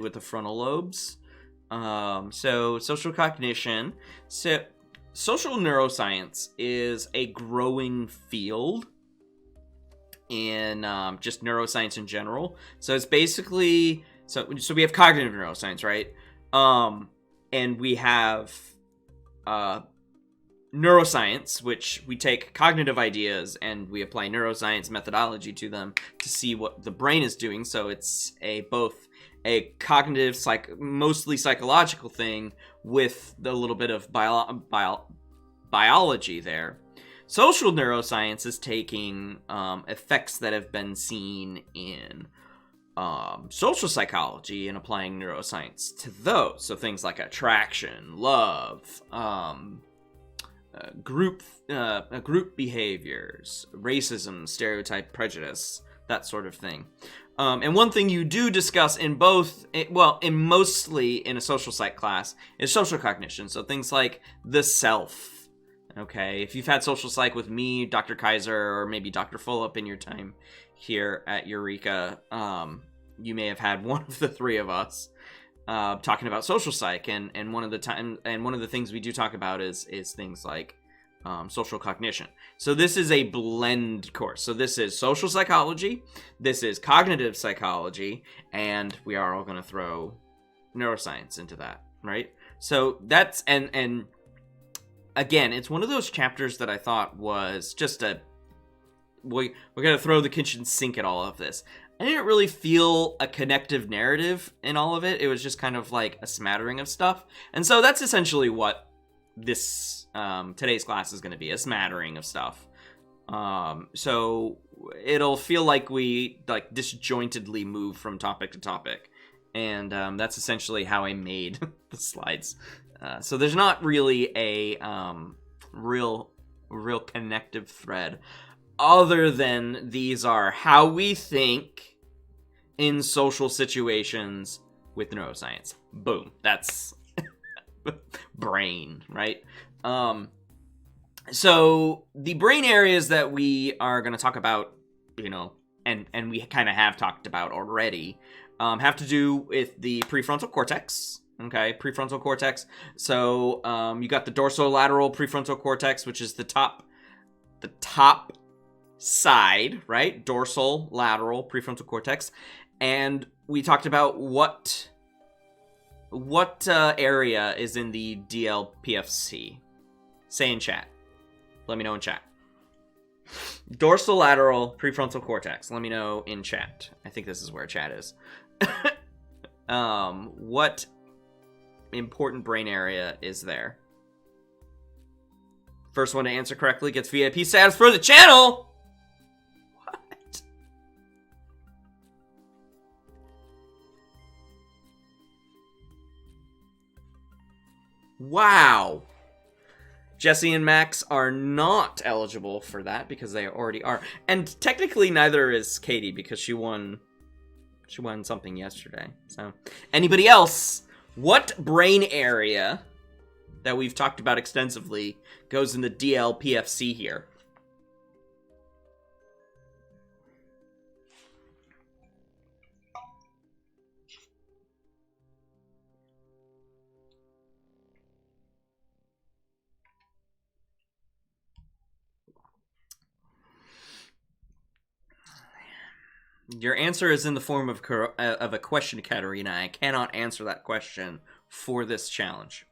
with the frontal lobes. So social cognition. So social neuroscience is a growing field in just neuroscience in general. So it's basically so we have cognitive neuroscience, right? And we have neuroscience, which we take cognitive ideas and we apply neuroscience methodology to them to see what the brain is doing. So it's both a cognitive, mostly psychological thing with a little bit of biology there. Social neuroscience is taking effects that have been seen in social psychology and applying neuroscience to those. So things like attraction, love, group behaviors, racism, stereotype, prejudice, that sort of thing. And one thing you do discuss in mostly in a social psych class is social cognition. So things like the self. Okay, if you've had social psych with me, Dr. Kaiser, or maybe Dr. Fulop in your time here at Eureka, you may have had one of the three of us talking about social psych, and one of the things we do talk about is things like social cognition. So this is a blend course. So this is social psychology, this is cognitive psychology, and we are all going to throw neuroscience into that, right? So that's and again, it's one of those chapters that I thought was just we're going to throw the kitchen sink at all of this. I didn't really feel a connective narrative in all of it. It was just kind of like a smattering of stuff. And so that's essentially what this today's class is going to be, a smattering of stuff. So it'll feel like we disjointedly move from topic to topic. And that's essentially how I made the slides. So there's not really a real connective thread, other than these are how we think in social situations with neuroscience. Boom. That's brain, right? So the brain areas that we are going to talk about, and we kind of have talked about already, have to do with the prefrontal cortex. Okay, prefrontal cortex. So you got the dorsolateral prefrontal cortex, which is the top side, right? Dorsal, lateral, prefrontal cortex. And we talked about what area is in the DLPFC. Say in chat. Let me know in chat. Dorsolateral prefrontal cortex. Let me know in chat. I think this is where chat is. What important brain area is there? First one to answer correctly gets VIP status for the channel! What? Wow. Jesse and Max are not eligible for that because they already are. And technically neither is Katie because she won something yesterday. So, anybody else? What brain area that we've talked about extensively goes in the DLPFC here? Your answer is in the form of a question, Katerina. I cannot answer that question for this challenge.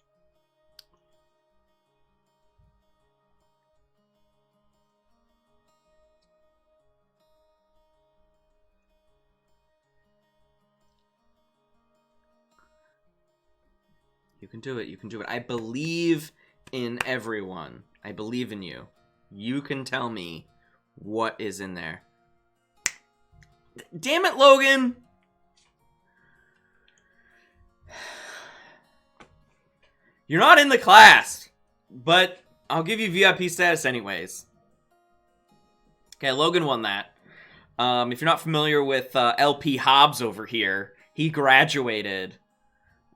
You can do it. You can do it. I believe in everyone. I believe in you. You can tell me what is in there. Damn it, Logan! You're not in the class, but I'll give you VIP status anyways. Okay, Logan won that. If you're not familiar with LP Hobbs over here, he graduated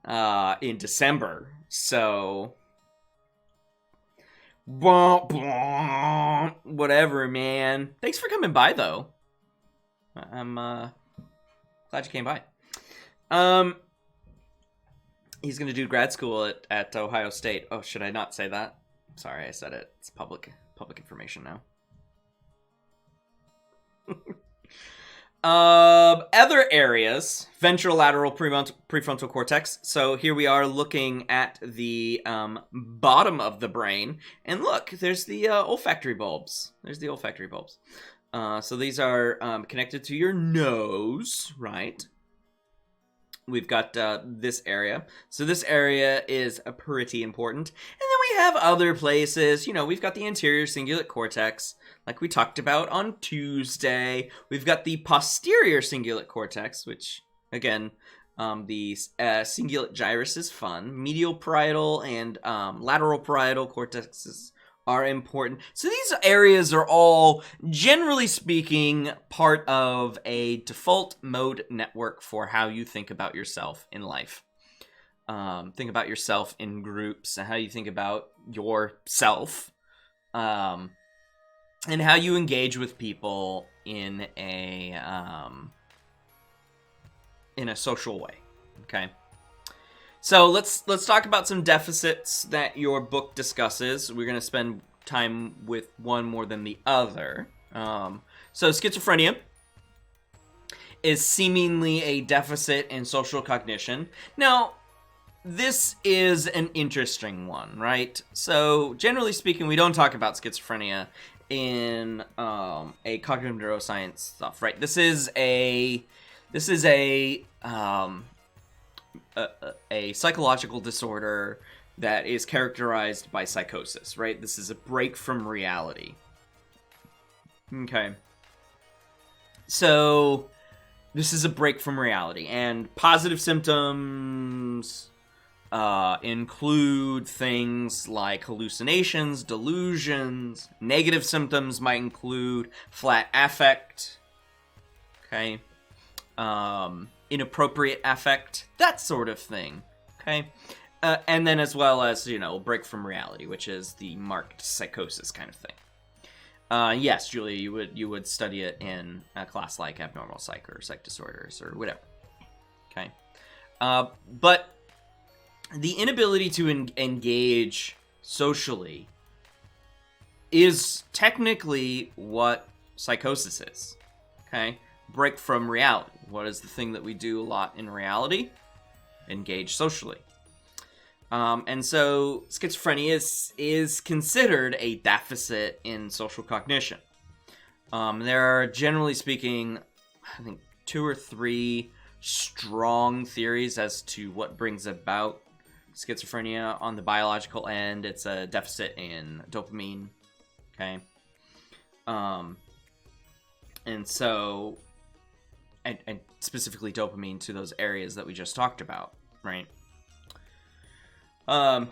in December, so whatever, man. Thanks for coming by, though. I'm glad you came by. He's going to do grad school at Ohio State. Oh, should I not say that? Sorry, I said it. It's public information now. Other areas, ventrolateral prefrontal cortex. So here we are looking at the bottom of the brain, and look, there's the olfactory bulbs. So these are connected to your nose, right? We've got this area. So this area is pretty important. And then we have other places. You know, we've got the anterior cingulate cortex, like we talked about on Tuesday. We've got the posterior cingulate cortex, which, again, the cingulate gyrus is fun. Medial parietal and lateral parietal cortexes are important. So these areas are all, generally speaking, part of a default mode network for how you think about yourself in life. Think about yourself in groups, and how you think about yourself, and how you engage with people in a social way. Okay. So let's talk about some deficits that your book discusses. We're going to spend time with one more than the other. So schizophrenia is seemingly a deficit in social cognition. Now, this is an interesting one, right? So generally speaking, we don't talk about schizophrenia in a cognitive neuroscience stuff, right? This is a psychological disorder that is characterized by psychosis, right? This is a break from reality. Okay. So, this is a break from reality, and positive symptoms include things like hallucinations, delusions. Negative symptoms might include flat affect, okay? Inappropriate affect, that sort of thing, okay? And then as well as, break from reality, which is the marked psychosis kind of thing. Yes, Julia, you would study it in a class like abnormal psych or psych disorders or whatever, okay? But the inability to engage socially is technically what psychosis is, okay? Break from reality. What is the thing that we do a lot in reality? Engage socially. And so schizophrenia is considered a deficit in social cognition. There are, generally speaking, I think 2 or 3 strong theories as to what brings about schizophrenia. On the biological end, it's a deficit in dopamine, okay? And so, and specifically dopamine to those areas that we just talked about, right? And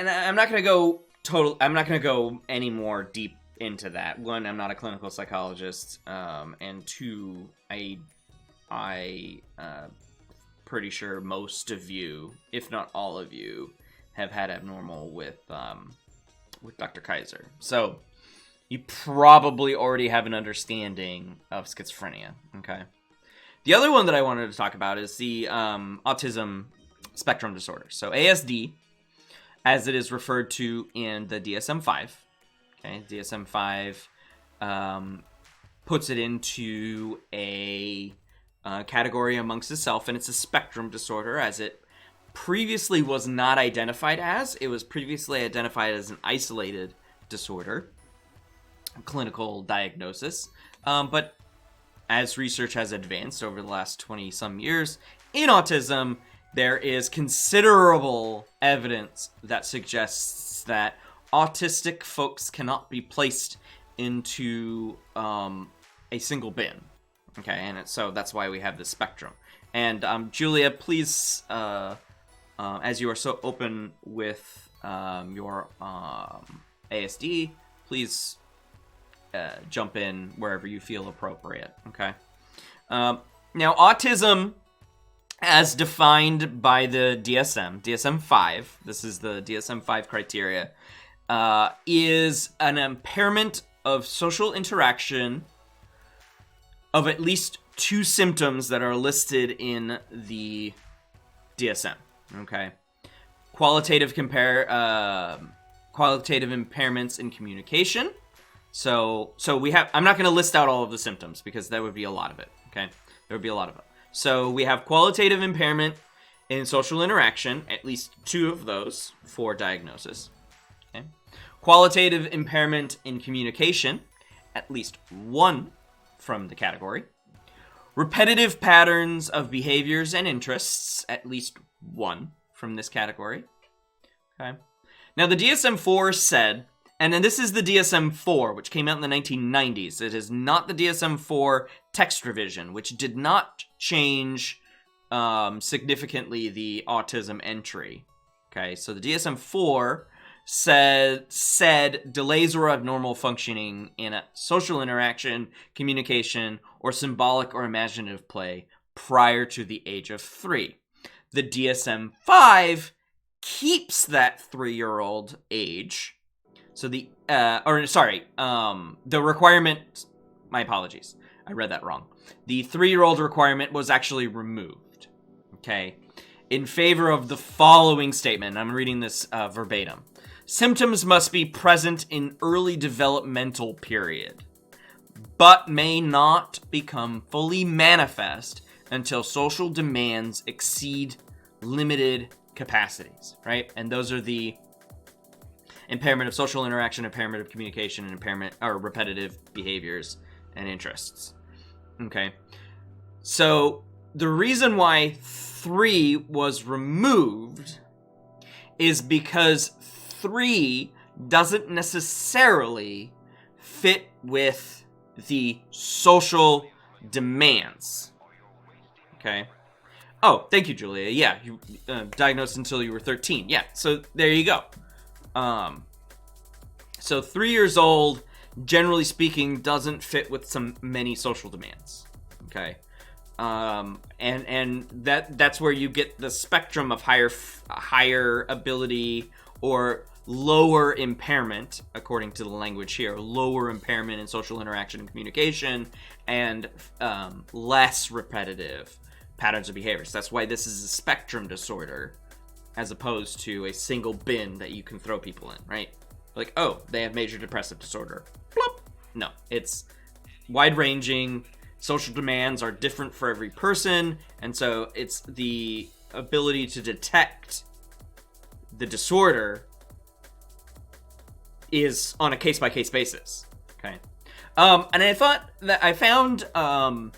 I'm not going to go any more deep into that. One, I'm not a clinical psychologist, and 2, I pretty sure most of you, if not all of you, have had abnormal with Dr. Kaiser. So you probably already have an understanding of schizophrenia, okay? The other one that I wanted to talk about is the autism spectrum disorder. So ASD, as it is referred to in the DSM-5, okay? DSM-5 puts it into a category amongst itself, and it's a spectrum disorder, as it previously was not identified as. It was previously identified as an isolated disorder, clinical diagnosis, but as research has advanced over the last 20-some years in autism, there is considerable evidence that suggests that autistic folks cannot be placed into a single bin. Okay, and so that's why we have this spectrum. And Julia, please, as you are so open with your ASD, please jump in wherever you feel appropriate. Okay. Now, autism, as defined by the DSM-5, this is the DSM-5 criteria, is an impairment of social interaction of at least 2 symptoms that are listed in the DSM, Okay. Qualitative impairments in communication. So we have, I'm not going to list out all of the symptoms because that would be a lot of it, okay? There would be a lot of it. So we have qualitative impairment in social interaction, at least 2 of those for diagnosis, okay? Qualitative impairment in communication, at least 1 from the category. Repetitive patterns of behaviors and interests, at least 1 from this category, okay? Now the DSM-4 said, and then this is the DSM-4, which came out in the 1990s. It is not the DSM-4 text revision, which did not change significantly the autism entry. Okay, so the DSM-4 said delays or abnormal functioning in a social interaction, communication, or symbolic or imaginative play prior to the age of 3. The DSM-5 keeps that 3-year-old age. So the requirement, my apologies, I read that wrong. The 3-year-old requirement was actually removed, okay, in favor of the following statement. I'm reading this verbatim. Symptoms must be present in early developmental period, but may not become fully manifest until social demands exceed limited capacities, right? And those are the impairment of social interaction, impairment of communication, and impairment or repetitive behaviors and interests. Okay. So the reason why 3 was removed is because 3 doesn't necessarily fit with the social demands. Okay. Oh, thank you, Julia. Yeah, you diagnosed until you were 13. Yeah, so there you go. So 3 years old, generally speaking, doesn't fit with many social demands. Okay. And that's where you get the spectrum of higher ability or lower impairment, according to the language here, lower impairment in social interaction and communication, and less repetitive patterns of behaviors. That's why this is a spectrum disorder, as opposed to a single bin that you can throw people in, right? Like, oh, they have major depressive disorder. Plop. No, it's wide-ranging. Social demands are different for every person, and so it's the ability to detect the disorder is on a case-by-case basis. Okay. And I thought that I found a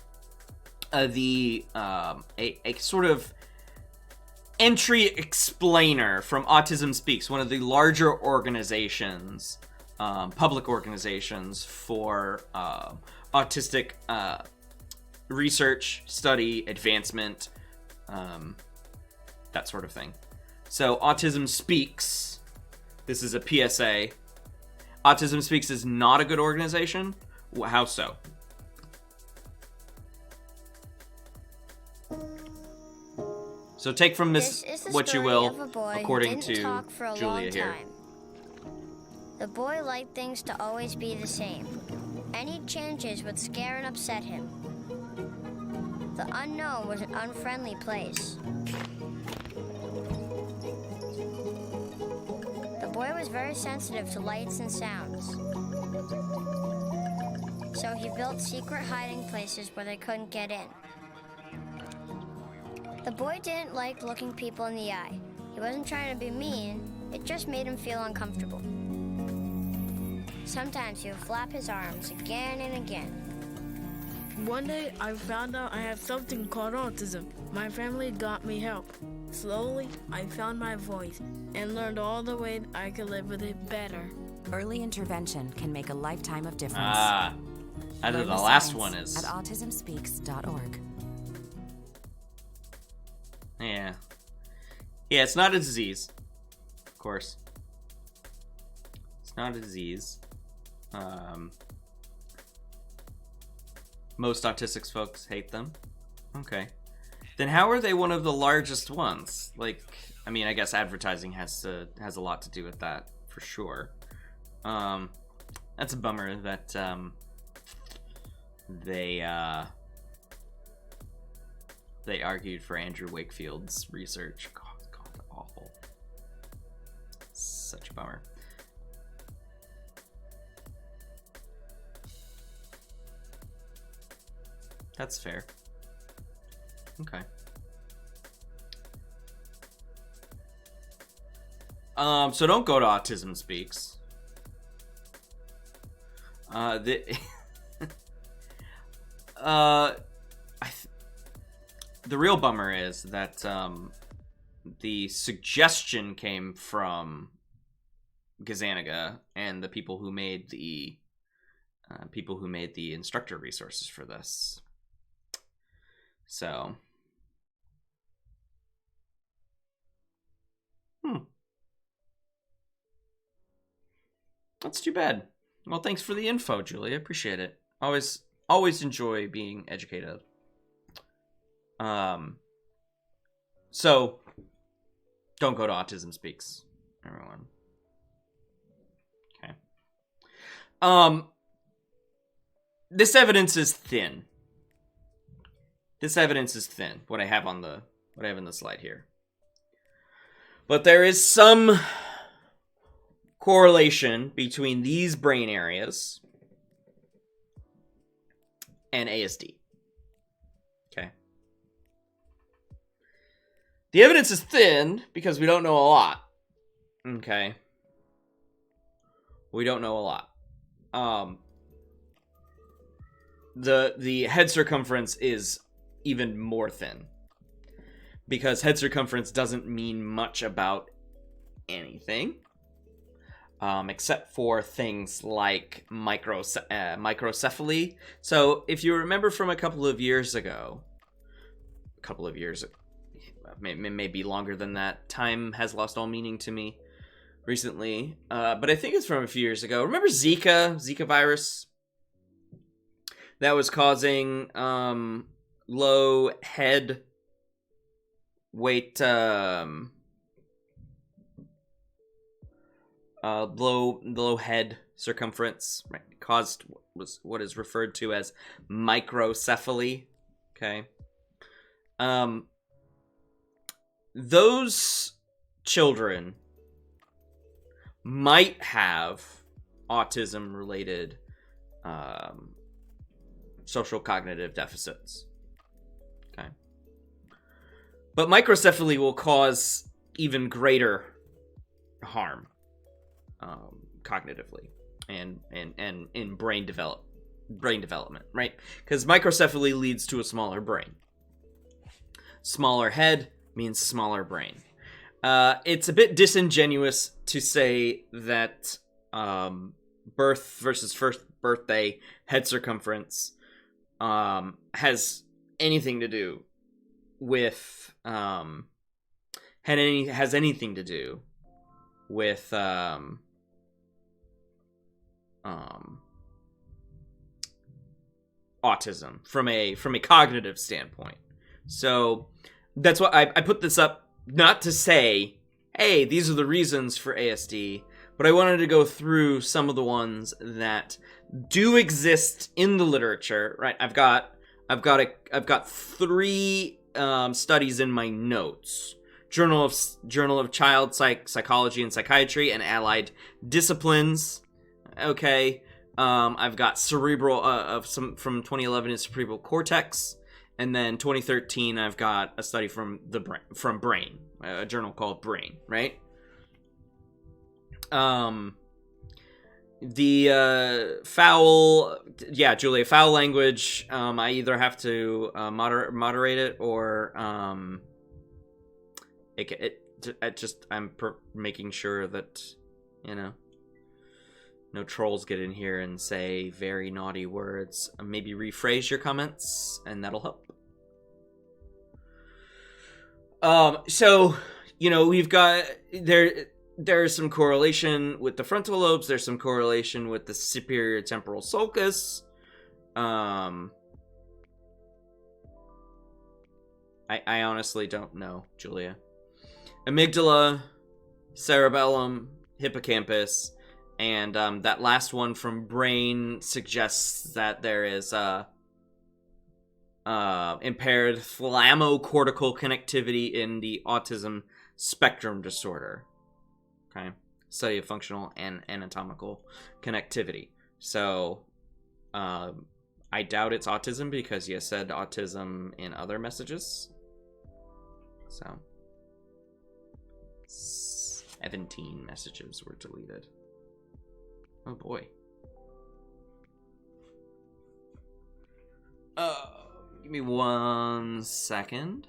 sort of entry explainer from Autism Speaks, one of the larger organizations, public organizations for autistic research, study, advancement, that sort of thing. So Autism Speaks, this is a PSA. Autism Speaks is not a good organization. How so? So take from this what you will, according to Julia here. The boy liked things to always be the same. Any changes would scare and upset him. The unknown was an unfriendly place. The boy was very sensitive to lights and sounds. So he built secret hiding places where they couldn't get in. The boy didn't like looking people in the eye. He wasn't trying to be mean, it just made him feel uncomfortable. Sometimes he would flap his arms again and again. One day, I found out I have something called autism. My family got me help. Slowly, I found my voice and learned all the ways I could live with it better. Early intervention can make a lifetime of difference. I think the last one is at autismspeaks.org. Yeah. Yeah, it's not a disease. Of course. It's not a disease. Most autistic folks hate them. Okay. Then how are they one of the largest ones? Like, I mean, I guess advertising has a lot to do with that, for sure. That's a bummer that they argued for Andrew Wakefield's research. God. awful. Such a bummer. That's fair. Okay. So don't go to Autism Speaks. The real bummer is that the suggestion came from Gazaniga and the people who made the instructor resources for this. So, that's too bad. Well, thanks for the info, Julie. I appreciate it. Always enjoy being educated. So don't go to Autism Speaks, everyone. Okay. This evidence is thin. What I have in the slide here. But there is some correlation between these brain areas and ASD. Okay. The evidence is thin because we don't know a lot. Okay. We don't know a lot. The head circumference is even more thin because head circumference doesn't mean much about anything, except for things like microcephaly. So if you remember from a couple of years ago, maybe longer than that, time has lost all meaning to me recently, but I think it's from a few years ago. Remember Zika virus that was causing low head weight, low head circumference, right? Was what is referred to as microcephaly. Okay. Those children might have autism-related social cognitive deficits. Okay. But microcephaly will cause even greater harm cognitively and in brain development, right? Because microcephaly leads to a smaller brain. Smaller head means smaller brain. It's a bit disingenuous to say that birth versus first birthday head circumference has anything to do with autism from a cognitive standpoint. So that's why I put this up, not to say, hey, these are the reasons for ASD, but I wanted to go through some of the ones that do exist in the literature. Right, I've got 3 studies in my notes: Journal of Child Psychology and Psychiatry and Allied Disciplines. Okay, I've got cerebral from 2011 is cerebral cortex. And then 2013, I've got a study from Brain, a journal called Brain, right? The foul language. I either have to moderate it or I'm making sure that no trolls get in here and say very naughty words. Maybe rephrase your comments, and that'll help. So, we've got there's some correlation with the frontal lobes. There's some correlation with the superior temporal sulcus. I honestly don't know, Julia. Amygdala, cerebellum, hippocampus. And that last one from Brain suggests that there is impaired thalamocortical connectivity in the autism spectrum disorder. Okay, study of functional and anatomical connectivity. So, I doubt it's autism because you said autism in other messages. So, 17 messages were deleted. Oh boy. Give me 1 second.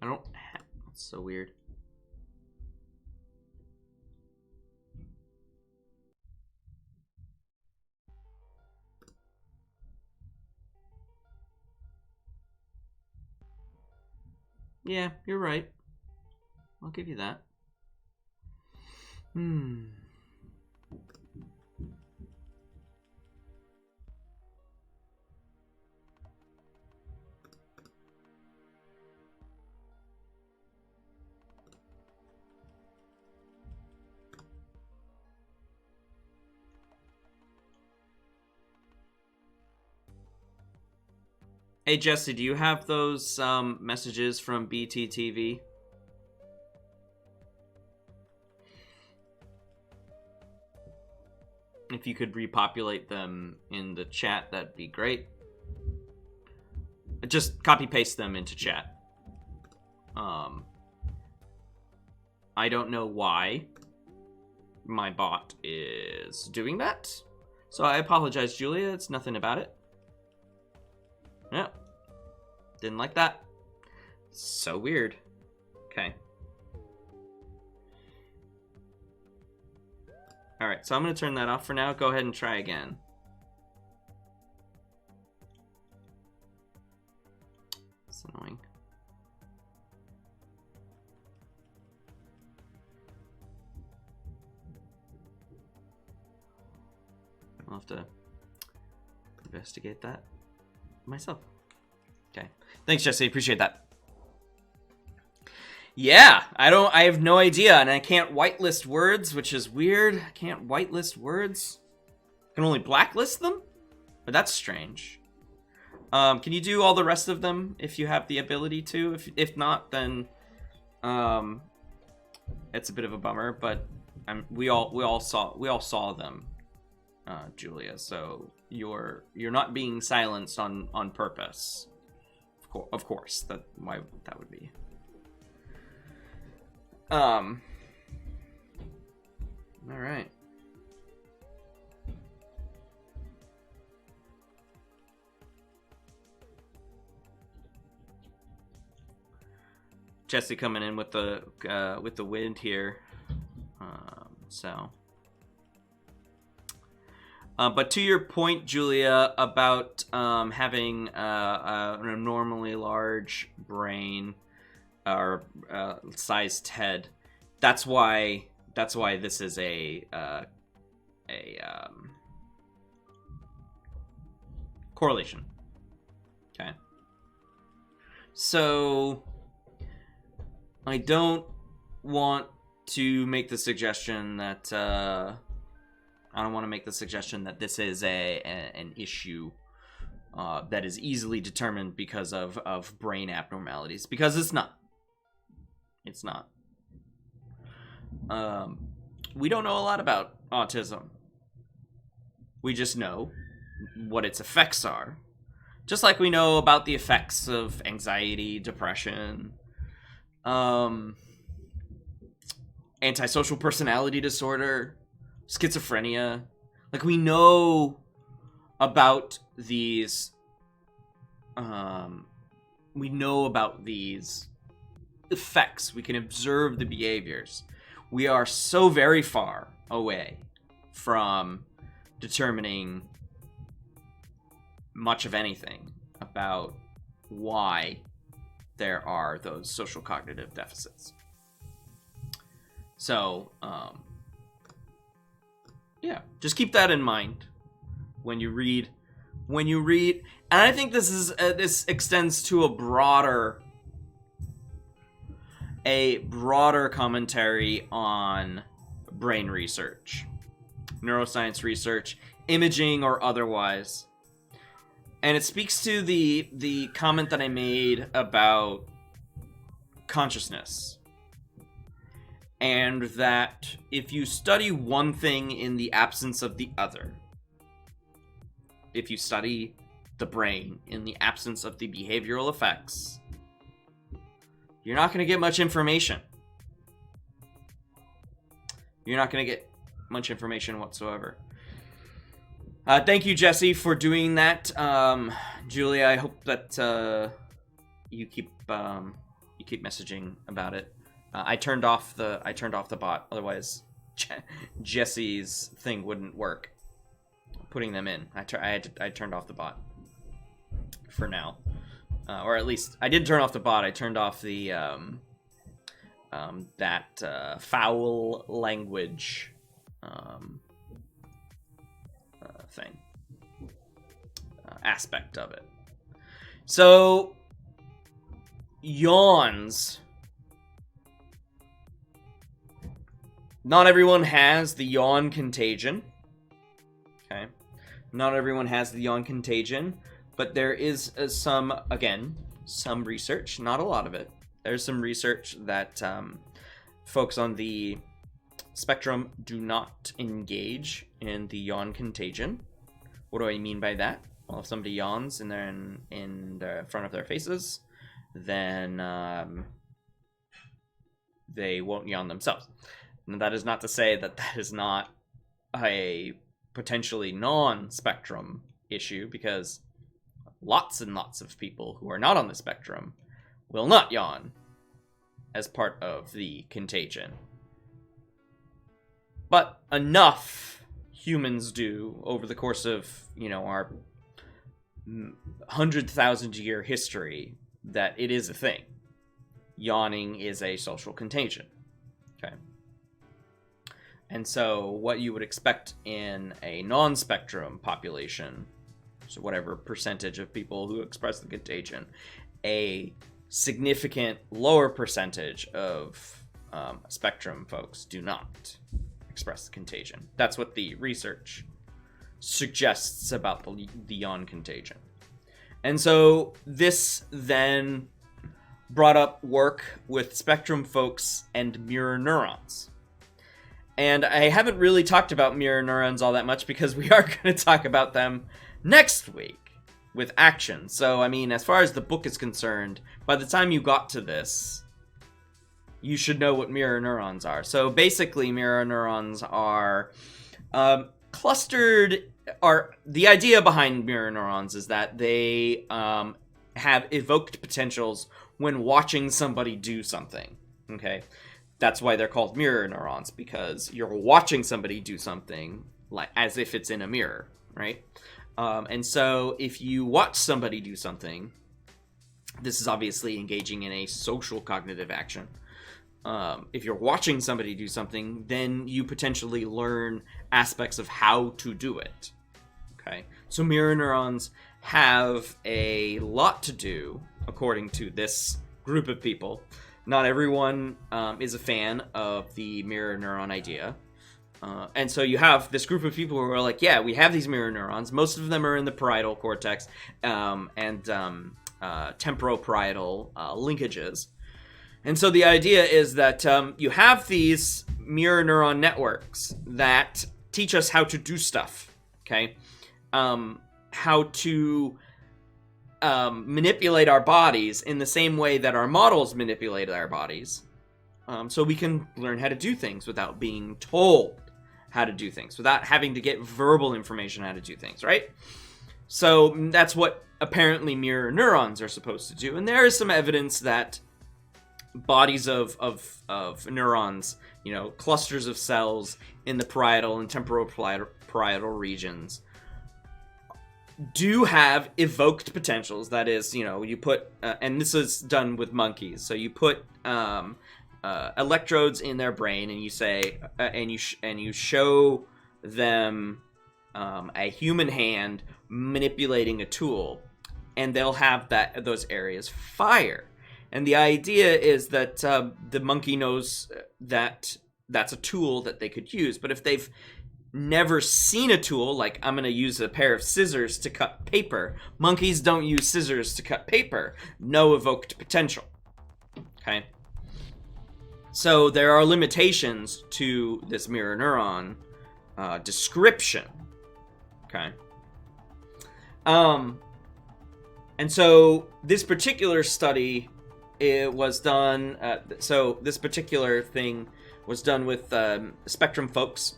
I don't have... That's so weird. Yeah, you're right. I'll give you that. Hey, Jesse, do you have those messages from BTTV? If you could repopulate them in the chat, that'd be great. Just copy-paste them into chat. I don't know why my bot is doing that. So I apologize, Julia. It's nothing about it. Yeah. Didn't like that. So weird. Okay. Alright, so I'm going to turn that off for now. Go ahead and try again. It's annoying. I'll have to investigate that myself. Okay. Thanks, Jesse. Appreciate that. Yeah, I have no idea, and I can't whitelist words, which is weird. I can't whitelist words. I can only blacklist them? But that's strange. Can you do all the rest of them if you have the ability to? If not, then it's a bit of a bummer, but we all saw them, Julia. So you're not being silenced on purpose. Of course, why that would be. All right. Jesse coming in with the wind here. But to your point, Julia, about having an abnormally large brain or sized head, that's why this is a correlation. Okay. So I don't want to make the suggestion that this is an issue that is easily determined because of brain abnormalities, because it's not. It's not. We don't know a lot about autism. We just know what its effects are. Just like we know about the effects of anxiety, depression, antisocial personality disorder, schizophrenia. Like, we know about these effects. We can observe the behaviors. We are so very far away from determining much of anything about why there are those social cognitive deficits. So, Yeah, just keep that in mind when you read. And I think this extends to a broader commentary on brain research, neuroscience research, imaging or otherwise. And it speaks to the comment that I made about consciousness. And that if you study one thing in the absence of the other, if you study the brain in the absence of the behavioral effects, you're not going to get much information. You're not going to get much information whatsoever. Thank you, Jesse, for doing that. Julia, I hope that you keep messaging about it. I turned off the bot, otherwise Jesse's thing wouldn't work. Putting them in, I turned off the bot for now, or at least I did turn off the bot. I turned off the that foul language thing aspect of it. So yawns. Not everyone has the yawn contagion. Okay. Not everyone has the yawn contagion, but there is some research, not a lot of it. There's some research that folks on the spectrum do not engage in the yawn contagion. What do I mean by that? Well, if somebody yawns in the front of their faces, then they won't yawn themselves. And that is not to say that is not a potentially non-spectrum issue, because lots and lots of people who are not on the spectrum will not yawn as part of the contagion. But enough humans do over the course of, our 100,000-year history that it is a thing. Yawning is a social contagion. Okay. And so what you would expect in a non-spectrum population, so whatever percentage of people who express the contagion, a significant lower percentage of spectrum folks do not express the contagion. That's what the research suggests about the yawn contagion. And so this then brought up work with spectrum folks and mirror neurons. And I haven't really talked about mirror neurons all that much because we are going to talk about them next week with action. So, I mean, as far as the book is concerned, by the time you got to this, you should know what mirror neurons are. So basically, mirror neurons are clustered. The idea behind mirror neurons is that they have evoked potentials when watching somebody do something. Okay. That's why they're called mirror neurons, because you're watching somebody do something like as if it's in a mirror, right? And so if you watch somebody do something, this is obviously engaging in a social cognitive action. If you're watching somebody do something, then you potentially learn aspects of how to do it. Okay, so mirror neurons have a lot to do, according to this group of people. Not everyone is a fan of the mirror neuron idea. And so you have this group of people who are like, yeah, we have these mirror neurons. Most of them are in the parietal cortex and temporoparietal linkages. And so the idea is that you have these mirror neuron networks that teach us how to do stuff, okay? How to manipulate our bodies in the same way that our models manipulate our bodies. So we can learn how to do things without being told how to do things, without having to get verbal information how to do things, right? So that's what apparently mirror neurons are supposed to do. And there is some evidence that bodies of neurons, clusters of cells in the parietal and temporoparietal regions do have evoked potentials. That is, you put, and this is done with monkeys. So you put electrodes in their brain, and you say, and you show them a human hand manipulating a tool, and they'll have those areas fire. And the idea is that the monkey knows that that's a tool that they could use. But if they've never seen a tool, like I'm going to use a pair of scissors to cut paper, monkeys don't use scissors to cut paper. No evoked potential. Okay? So there are limitations to this mirror neuron description. Okay? And so this particular study, it was done, this particular thing was done with spectrum folks.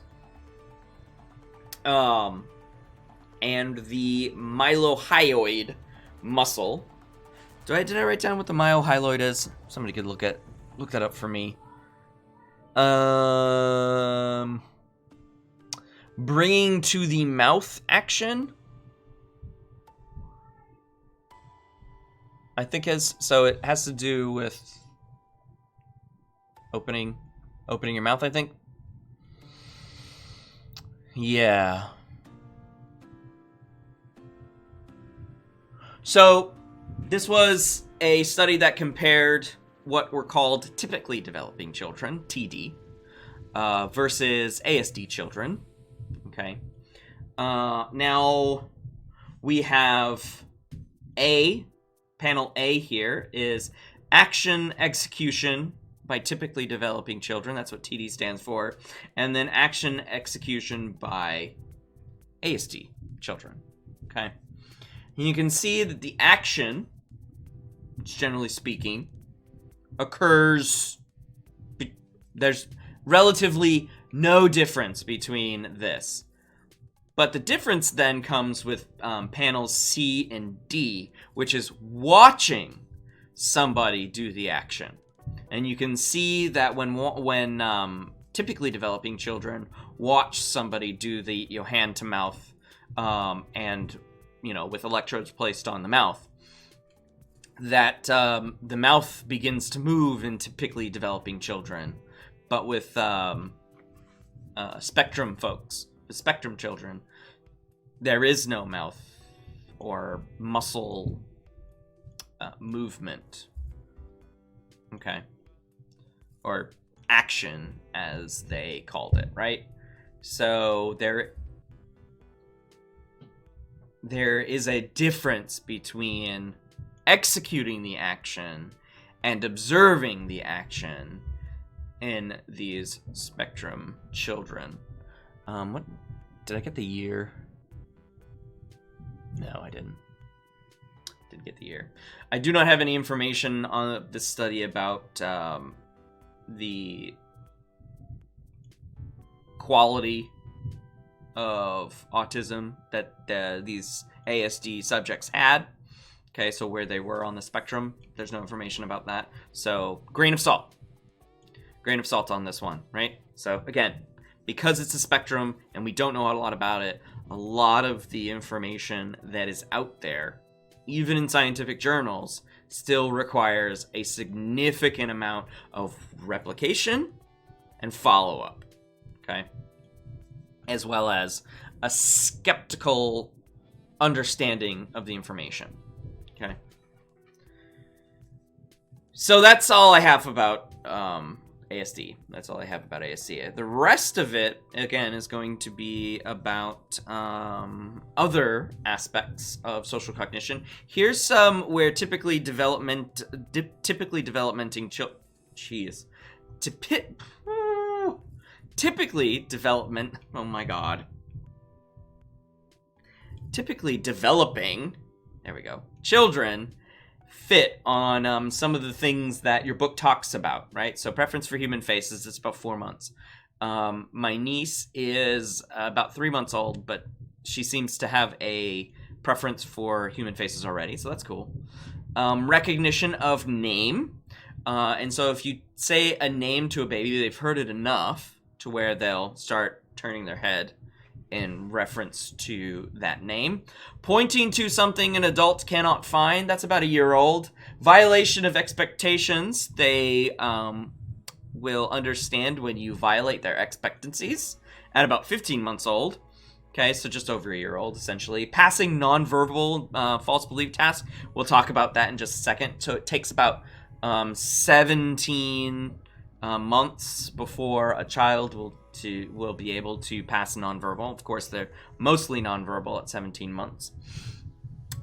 And the mylohyoid muscle. Did I write down what the mylohyoid is? Somebody could look that up for me. Bringing to the mouth action. I think it has to do with opening your mouth, I think. Yeah. So this was a study that compared what were called typically developing children, TD, versus ASD children. Okay. Now we have panel A here is action execution by typically developing children. That's what TD stands for. And then action execution by ASD children. Okay. And you can see that the action, generally speaking, occurs. There's relatively no difference between this. But the difference then comes with panels C and D, which is watching somebody do the action. And you can see that when typically developing children watch somebody do the hand to mouth and with electrodes placed on the mouth, that the mouth begins to move in typically developing children. But with spectrum children, there is no mouth or muscle movement. Okay. Or action, as they called it, right? So there is a difference between executing the action and observing the action in these spectrum children. What did I get the year? No, I didn't. Didn't get the year. I do not have any information on this study about the quality of autism that these ASD subjects had. Okay, so where they were on the spectrum, there's no information about that. So, grain of salt. Grain of salt on this one, right? So, again, because it's a spectrum and we don't know a lot about it, a lot of the information that is out there, even in scientific journals, still requires a significant amount of replication and follow-up, okay? As well as a skeptical understanding of the information, okay? So that's all I have about ASD. That's all I have about ASD. The rest of it, again, is going to be about other aspects of social cognition. Here's some where typically developmenting typically developing, there we go, children fit on some of the things that your book talks about, right? So preference for human faces, it's about 4 months. My niece is about 3 months old, but she seems to have a preference for human faces already, so that's cool. Recognition of name. And so if you say a name to a baby, they've heard it enough to where they'll start turning their head in reference to that name. Pointing to something an adult cannot find, that's about 1 year old. Violation of expectations, they will understand when you violate their expectancies at about 15 months old. Okay, so just over a year old, essentially. Passing nonverbal false belief task. We'll talk about that in just a second. So it takes about 17 months before a child will be able to pass nonverbal. Of course, they're mostly nonverbal at 17 months.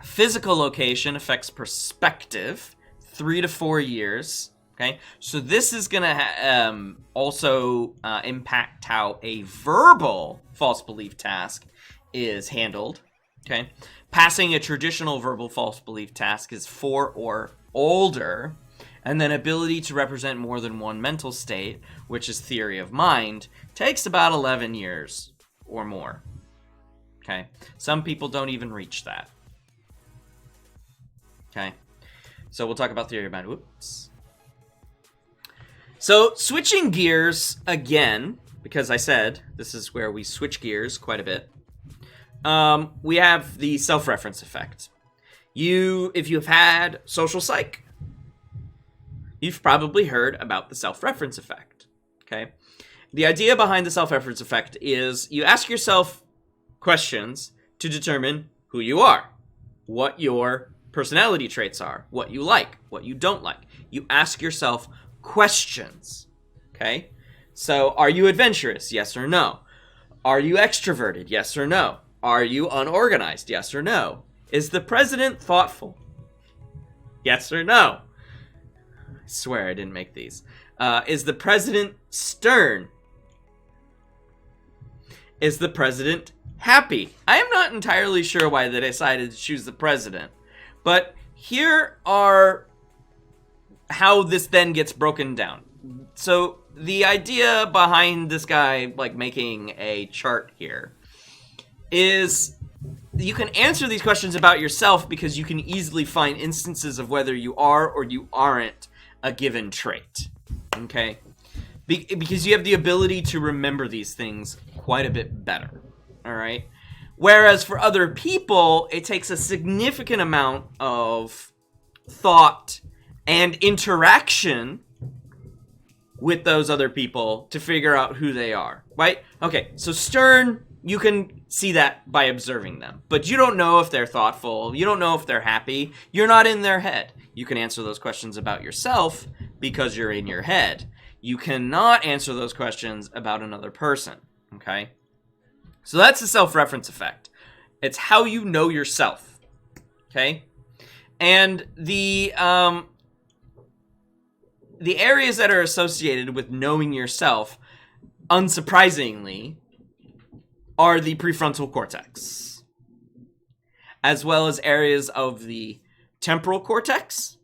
Physical location affects perspective, 3 to 4 years. Okay, so this is going to also impact how a verbal false belief task is handled. Okay, passing a traditional verbal false belief task is 4 or older, and then ability to represent more than one mental state, which is theory of mind, takes about 11 years or more. Okay, some people don't even reach that. Okay, so we'll talk about theory of mind. Whoops. So, switching gears again, because I said this is where we switch gears quite a bit. We have the self-reference effect. If you've had social psych, you've probably heard about the self-reference effect. Okay? The idea behind the self-reference effect is you ask yourself questions to determine who you are, what your personality traits are, what you like, what you don't like. You ask yourself questions. Okay? So, are you adventurous? Yes or no? Are you extroverted? Yes or no? Are you unorganized? Yes or no? Is the president thoughtful? Yes or no? I swear I didn't make these. Is the president stern? Is the president happy? I am not entirely sure why they decided to choose the president. But here are how this then gets broken down. So the idea behind this guy like making a chart here is you can answer these questions about yourself because you can easily find instances of whether you are or you aren't a given trait. Okay? Because you have the ability to remember these things quite a bit better. All right? Whereas for other people, it takes a significant amount of thought and interaction with those other people to figure out who they are, right? Okay, so stern, you can see that by observing them. But you don't know if they're thoughtful. You don't know if they're happy. You're not in their head. You can answer those questions about yourself because you're in your head. You cannot answer those questions about another person, okay? So that's the self-reference effect. It's how you know yourself, okay? And the areas that are associated with knowing yourself, unsurprisingly, are the prefrontal cortex, as well as areas of the temporal cortex,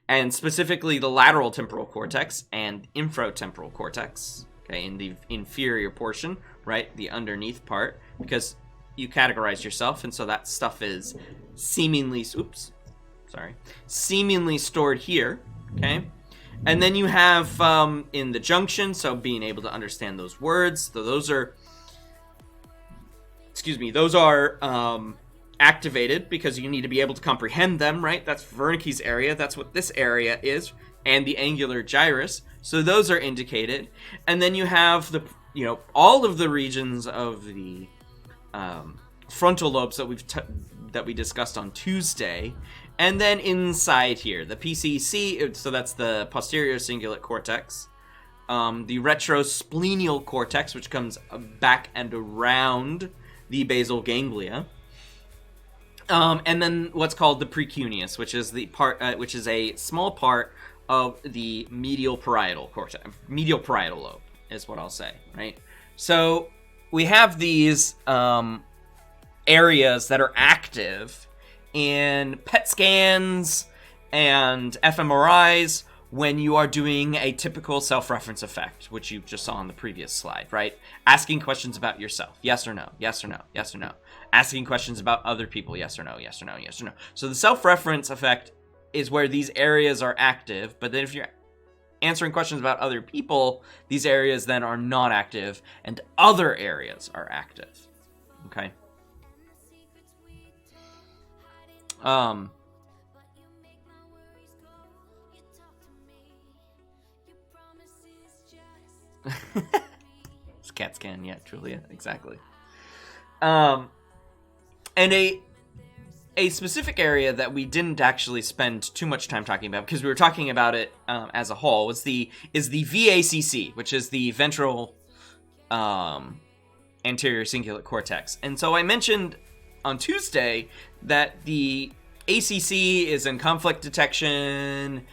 and specifically the lateral temporal cortex and infratemporal cortex, okay, in the inferior portion, right, the underneath part, because you categorize yourself, and so that stuff is seemingly stored here, okay? And then you have in the junction, so being able to understand those words. So those are activated because you need to be able to comprehend them, right? That's Wernicke's area. That's what this area is, and the angular gyrus. So those are indicated. And then you have all of the regions of the frontal lobes that we discussed on Tuesday. And then inside here, the PCC, so that's the posterior cingulate cortex, the retrosplenial cortex, which comes back and around the basal ganglia, and then what's called the precuneus, which is which is a small part of the medial parietal cortex. Medial parietal lobe is what I'll say, right? So we have these areas that are active in PET scans and fMRIs when you are doing a typical self-reference effect, which you just saw on the previous slide, right? Asking questions about yourself, yes or no, yes or no, yes or no. Asking questions about other people, yes or no, yes or no, yes or no. So the self-reference effect is where these areas are active, but then if you're answering questions about other people, these areas then are not active, and other areas are active, okay? This CAT scan. Yeah, Julia, exactly. And a specific area that we didn't actually spend too much time talking about, because we were talking about it as a whole, is the VACC, which is the ventral anterior cingulate cortex. And so I mentioned on Tuesday that the ACC is in conflict detection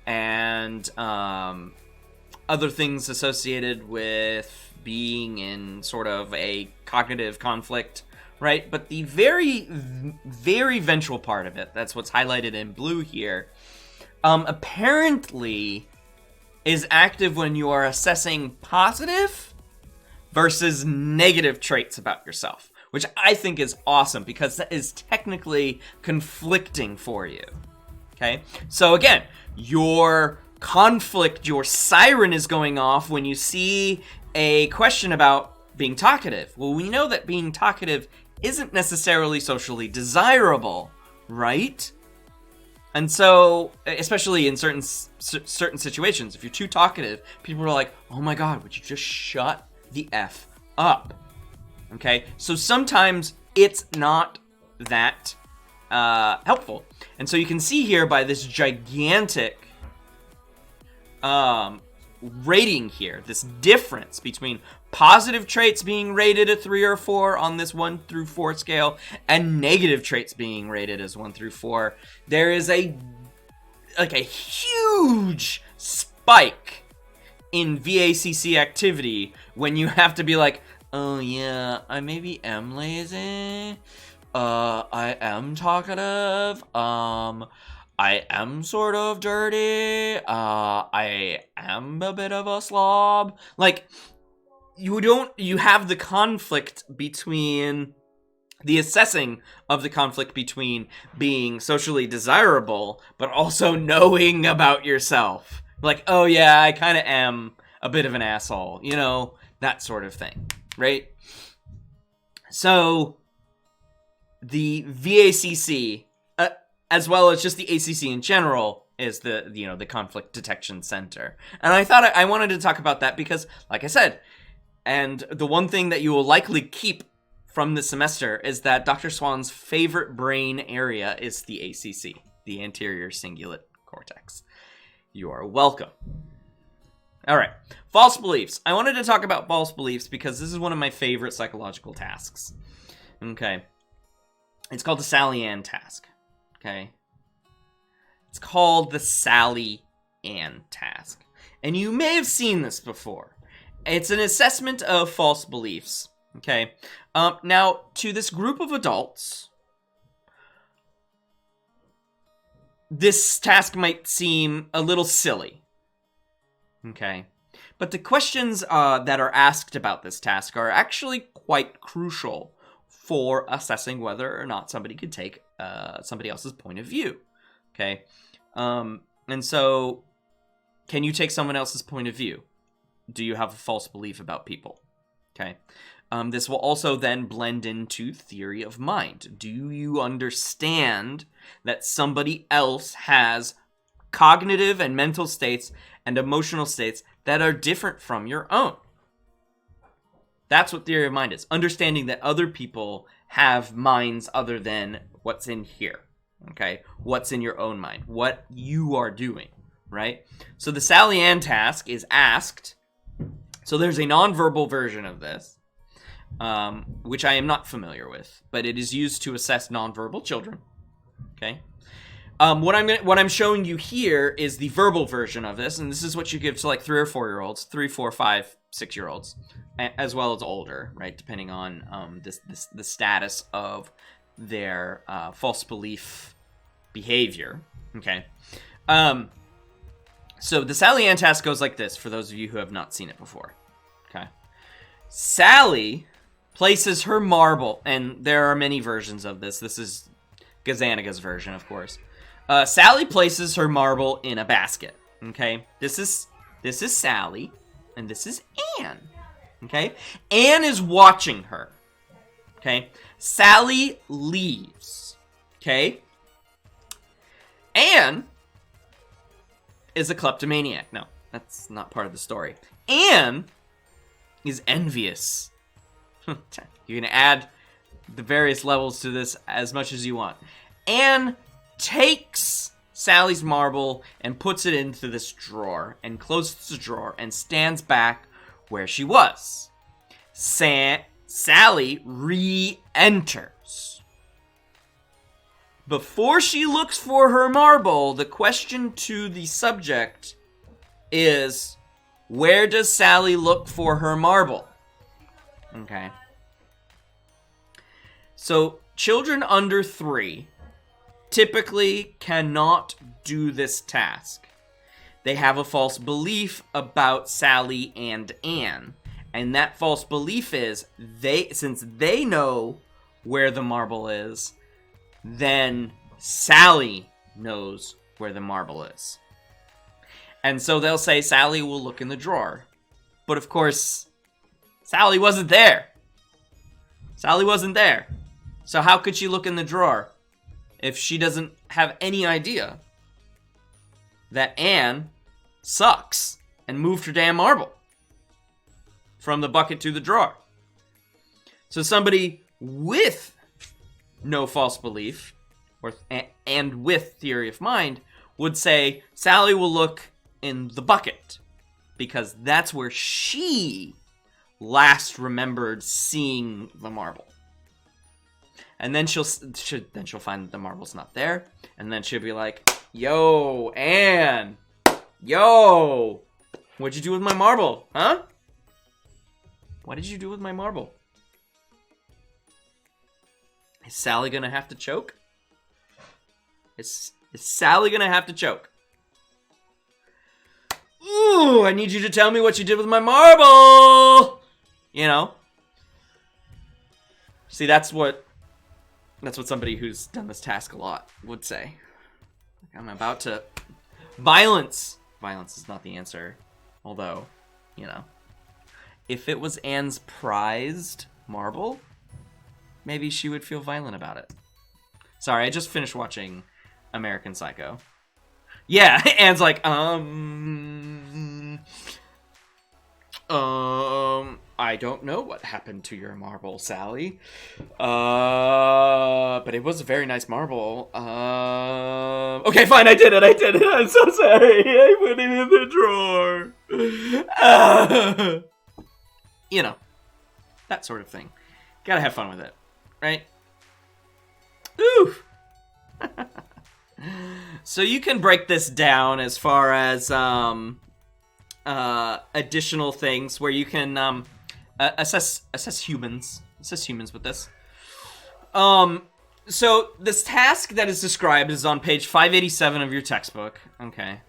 and other things associated with being in sort of a cognitive conflict, right? But the very, very ventral part of it, that's what's highlighted in blue here, apparently is active when you are assessing positive versus negative traits about yourself, which I think is awesome because that is technically conflicting for you. Okay? So again, your conflict, your siren is going off when you see a question about being talkative. Well, we know that being talkative isn't necessarily socially desirable, right? And so, especially in certain situations, if you're too talkative, people are like, oh my god, would you just shut the F up? Okay, so sometimes it's not that helpful. And so you can see here by this gigantic rating here, this difference between positive traits being rated a 3 or 4 on this 1 through 4 scale and negative traits being rated as 1 through 4. There is a huge spike in VACC activity when you have to be like, oh yeah, I maybe am lazy, I am talkative, I am sort of dirty, I am a bit of a slob. Like, you have the conflict between the assessing of the conflict between being socially desirable, but also knowing about yourself. Like, oh yeah, I kind of am a bit of an asshole, you know, that sort of thing, right? So, the VACC, as well as just the ACC in general, is the conflict detection center. And I thought I wanted to talk about that because, like I said, and the one thing that you will likely keep from this semester is that Dr. Swan's favorite brain area is the ACC, the anterior cingulate cortex. You are welcome. All right, false beliefs. I wanted to talk about false beliefs because this is one of my favorite psychological tasks. Okay. It's called the Sally Ann task. Okay. It's called the Sally Ann task. And you may have seen this before. It's an assessment of false beliefs. Okay. Now, to this group of adults, this task might seem a little silly. Okay. But the questions that are asked about this task are actually quite crucial for assessing whether or not somebody could take somebody else's point of view. Okay. And so, can you take someone else's point of view? Do you have a false belief about people? Okay. This will also then blend into theory of mind. Do you understand that somebody else has cognitive and mental states and emotional states that are different from your own? That's what theory of mind is. Understanding that other people have minds other than what's in here. Okay? What's in your own mind. What you are doing. Right? So the Sally Ann task is asked. So there's a nonverbal version of this, which I am not familiar with, but it is used to assess nonverbal children. Okay. What I'm showing you here is the verbal version of this, and this is what you give to like 3 or 4 year olds, 3, 4, 5, 6 year olds, as well as older, right? Depending on the status of their false belief behavior. Okay. So the Sally Ann task goes like this, for those of you who have not seen it before. Okay. Sally places her marble, and there are many versions of this. This is Gazaniga's version, of course. Sally places her marble in a basket. Okay. This is Sally, and this is Anne. Okay. Anne is watching her. Okay. Sally leaves. Okay. Anne is a kleptomaniac. No, that's not part of the story. Anne is envious. You can add the various levels to this as much as you want. Anne takes Sally's marble and puts it into this drawer and closes the drawer and stands back where she was. Sally re-enters. Before she looks for her marble, the question to the subject is, where does Sally look for her marble? Okay. So, children under 3 typically cannot do this task. They have a false belief about Sally and Anne. And that false belief is, since they know where the marble is, then Sally knows where the marble is. And so they'll say, Sally will look in the drawer. But of course, Sally wasn't there. Sally wasn't there. So how could she look in the drawer if she doesn't have any idea that Anne sucks and moved her damn marble from the bucket to the drawer? So somebody with no false belief and with theory of mind would say Sally will look in the bucket because that's where she last remembered seeing the marble. And then she'll find that the marble's not there, and then she'll be like, "Yo, Anne, yo, what'd you do with my marble, huh? What did you do with my marble?" Is Sally gonna have to choke? Is Sally gonna have to choke? Ooh, I need you to tell me what you did with my marble! You know? See, that's what somebody who's done this task a lot would say. I'm about to... Violence! Violence is not the answer. Although, you know. If it was Anne's prized marble, maybe she would feel violent about it. Sorry, I just finished watching American Psycho. Yeah, Anne's like, I don't know what happened to your marble, Sally. But it was a very nice marble. Okay, fine, I did it. I'm so sorry. I put it in the drawer. You know, that sort of thing. Gotta have fun with it, right? Ooh. So you can break this down as far as additional things where you can assess humans with this. So this task that is described is on page 587 of your textbook. Okay.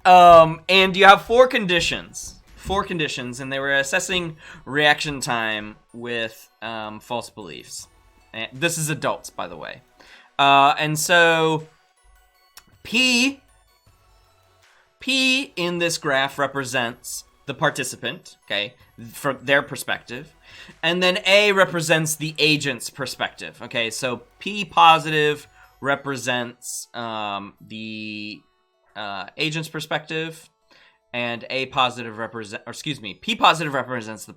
And you have four conditions, and they were assessing reaction time with false beliefs. And this is adults, by the way. And so P in this graph represents the participant, okay, from their perspective. And then A represents the agent's perspective, okay? So P positive represents the agent's perspective, and P positive represents the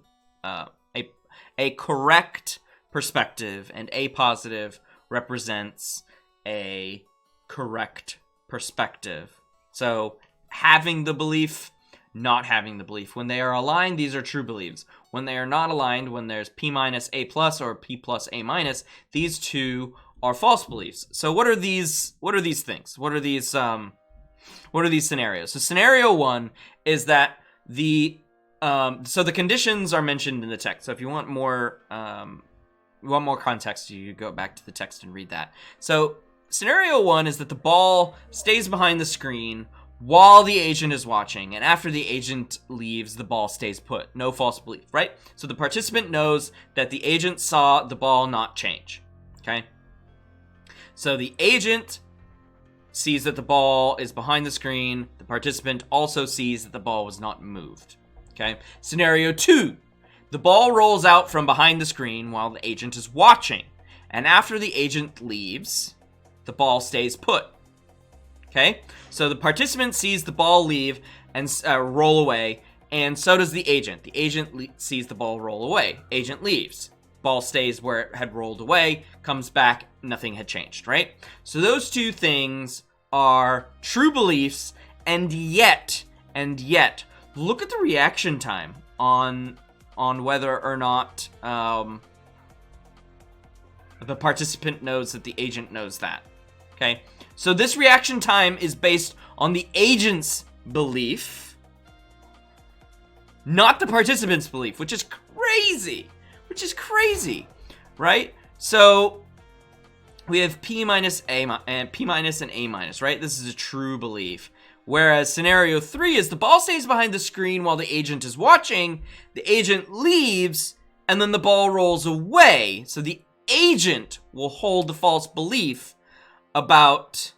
a correct perspective, and A positive represents a correct perspective. So having the belief, not having the belief. When they are aligned, these are true beliefs. When they are not aligned, when there's P minus A plus or P plus A minus, these two are false beliefs. So what are these things? What are these scenarios? So scenario one is that so the conditions are mentioned in the text. So if you want more context, you go back to the text and read that. So scenario one is that the ball stays behind the screen while the agent is watching, and after the agent leaves, the ball stays put. No false belief, right? So the participant knows that the agent saw the ball not change, okay? So the agent sees that the ball is behind the screen. The participant also sees that the ball was not moved, okay? Scenario two, the ball rolls out from behind the screen while the agent is watching, and after the agent leaves, the ball stays put. Okay, so the participant sees the ball leave, and roll away, and so does the agent. The agent sees the ball roll away. Agent leaves. Ball stays where it had rolled away, comes back, nothing had changed, right? So those two things are true beliefs, and yet, look at the reaction time on whether or not the participant knows that the agent knows that, okay? So this reaction time is based on the agent's belief, not the participant's belief, which is crazy, right? So we have P minus and P minus and A minus, right? This is a true belief. Whereas scenario 3 is the ball stays behind the screen while the agent is watching, the agent leaves, and then the ball rolls away. So the agent will hold the false belief about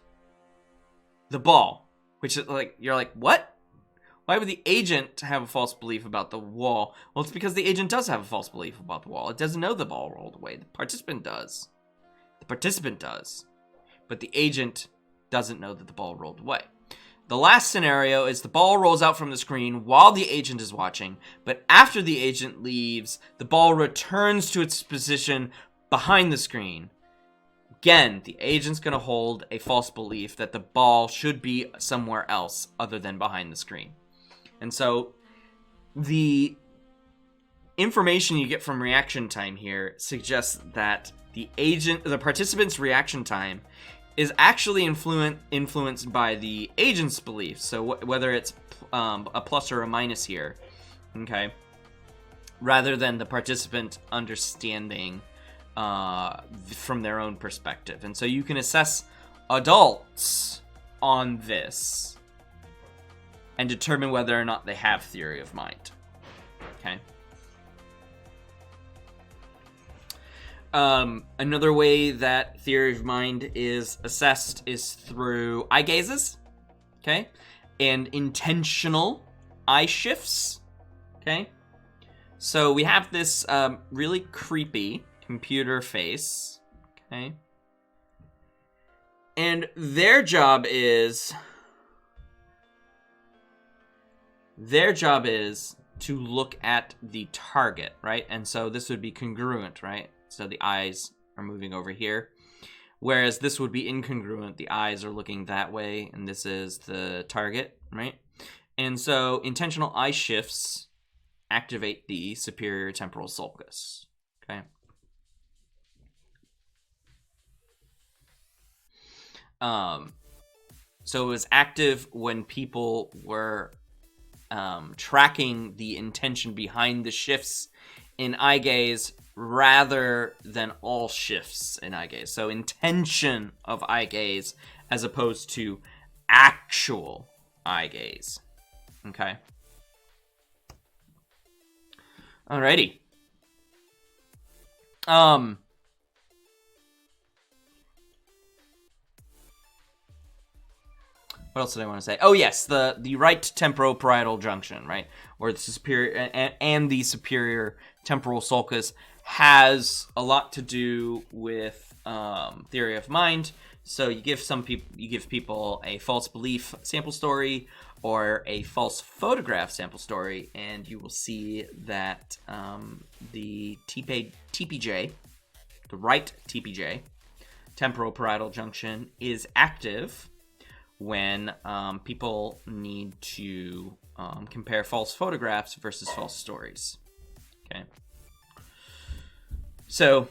the ball, which is like, you're like, what? Why would the agent have a false belief about the wall? Well, it's because the agent does have a false belief about the wall. It doesn't know the ball rolled away. The participant does. But the agent doesn't know that the ball rolled away. The last scenario is the ball rolls out from the screen while the agent is watching, but after the agent leaves, the ball returns to its position behind the screen. Again, the agent's going to hold a false belief that the ball should be somewhere else other than behind the screen. And so the information you get from reaction time here suggests that the participant's reaction time is actually influenced by the agent's belief. So whether it's a plus or a minus here, okay, rather than the participant understanding from their own perspective. And so you can assess adults on this and determine whether or not they have theory of mind. Okay. Another way that theory of mind is assessed is through eye gazes, okay, and intentional eye shifts, okay. So we have this really creepy computer face, okay, and their job is to look at the target, right? And so this would be congruent, right? So the eyes are moving over here, whereas this would be incongruent. The eyes are looking that way, and this is the target, right? And so intentional eye shifts activate the superior temporal sulcus, okay? So it was active when people were tracking the intention behind the shifts in eye gaze rather than all shifts in eye gaze. So intention of eye gaze as opposed to actual eye gaze. Okay. Alrighty. What else did I want to say? Oh yes, the right temporoparietal junction, right, or the superior and the superior temporal sulcus has a lot to do with theory of mind. So you give people a false belief sample story or a false photograph sample story, and you will see that the TPJ, the right TPJ, temporoparietal junction, is active when people need to compare false photographs versus false stories. Okay. So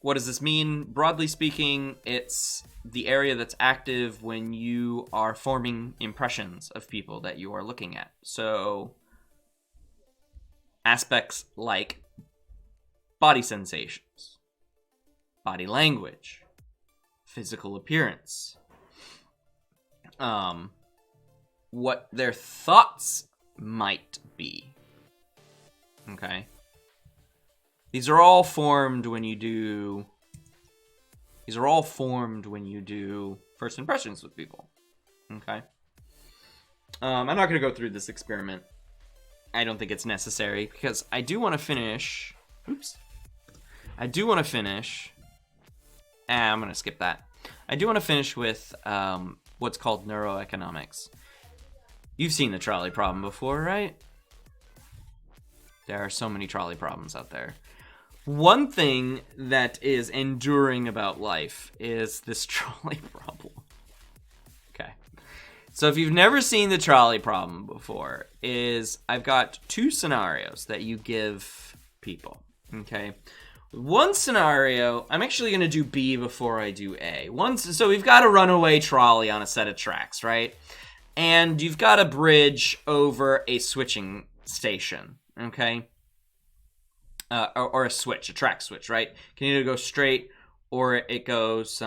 what does this mean? Broadly speaking, it's the area that's active when you are forming impressions of people that you are looking at. So aspects like body sensations, body language, physical appearance, what their thoughts might be. Okay. These are all formed when you do first impressions with people. Okay. I'm not going to go through this experiment. I don't think it's necessary because I do want to finish. I'm going to skip that. I do want to finish with what's called neuroeconomics. You've seen the trolley problem before, right? There are so many trolley problems out there. One thing that is enduring about life is this trolley problem. Okay. So if you've never seen the trolley problem before, I've got two scenarios that you give people, okay? One scenario, I'm actually going to do B before I do A. So we've got a runaway trolley on a set of tracks, right? And you've got a bridge over a switching station, okay? Or a switch, a track switch, right? Can either go straight or it goes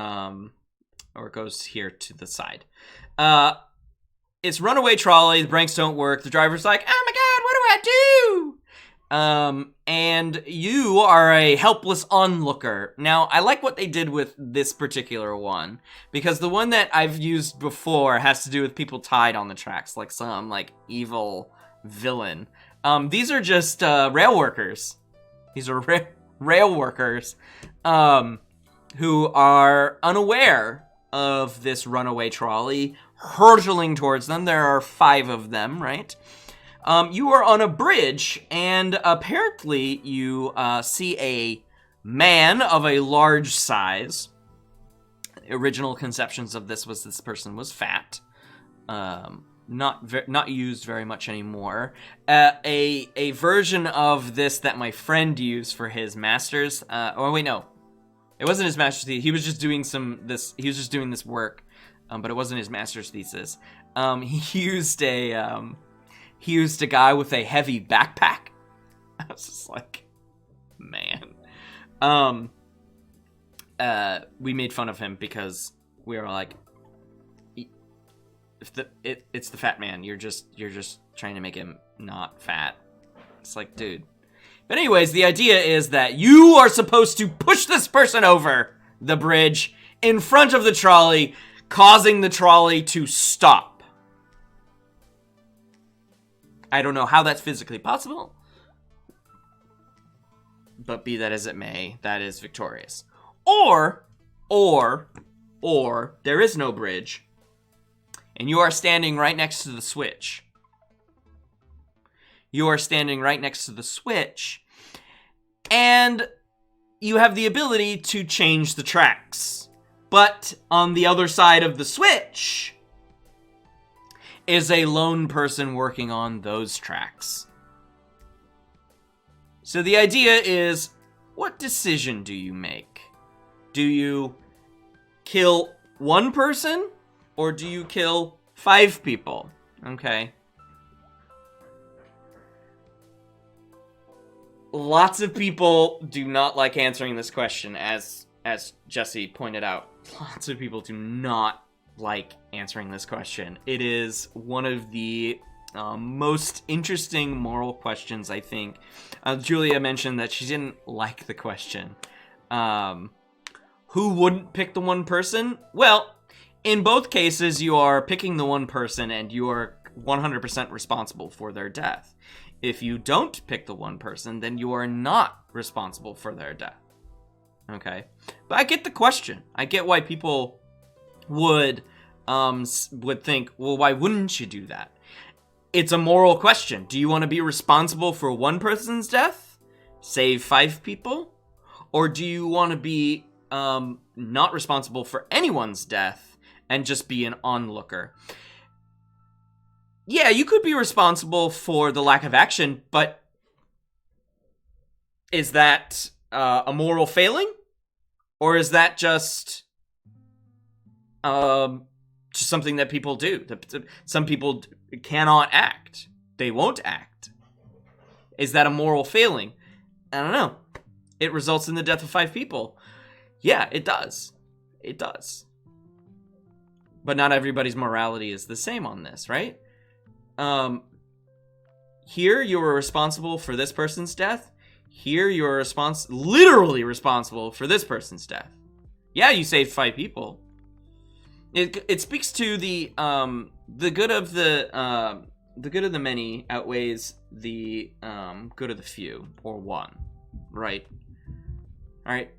here to the side. It's runaway trolley, the brakes don't work, the driver's like, oh my god, what do I do? And you are a helpless onlooker. Now, I like what they did with this particular one, because the one that I've used before has to do with people tied on the tracks, like some, like, evil villain. These are just, rail workers. These are rail workers, who are unaware of this runaway trolley hurtling towards them. There are 5 of them, right? You are on a bridge, and apparently you see a man of a large size. Original conceptions of this person was fat. Not used very much anymore. A version of this that my friend used for his master's. Oh wait, no, it wasn't his master's thesis. He was just doing He was just doing this work, but it wasn't his master's thesis. He used a guy with a heavy backpack. I was just like, man. We made fun of him because we were like, it's the fat man. You're just trying to make him not fat. It's like, dude. But anyways, the idea is that you are supposed to push this person over the bridge in front of the trolley, causing the trolley to stop. I don't know how that's physically possible, but be that as it may, that is victorious. Or there is no bridge, and you are standing right next to the switch. You are standing right next to the switch, and you have the ability to change the tracks. But on the other side of the switch is a lone person working on those tracks. So the idea is, what decision do you make? Do you kill one person, or do you kill 5 people? Okay. Lots of people do not like answering this question, as Jesse pointed out. Lots of people do not like answering this question. It is one of the most interesting moral questions, I think. Julia mentioned that she didn't like the question. Who wouldn't pick the one person? Well, in both cases, you are picking the one person and you are 100% responsible for their death. If you don't pick the one person, then you are not responsible for their death. Okay? But I get the question. I get why people would think, well, why wouldn't you do that? It's a moral question. Do you want to be responsible for one person's death? Save 5 people? Or do you want to be not responsible for anyone's death and just be an onlooker? Yeah, you could be responsible for the lack of action, but is that a moral failing? Or is that just something that people do? Some people cannot act. They won't act. Is that a moral failing? I don't know. It results in the death of 5 people. Yeah, it does. It does. But not everybody's morality is the same on this, right? Here you were responsible for this person's death. Here you are literally responsible for this person's death. Yeah, you saved 5 people. It speaks to the good of the many outweighs the good of the few, or one, right? All right.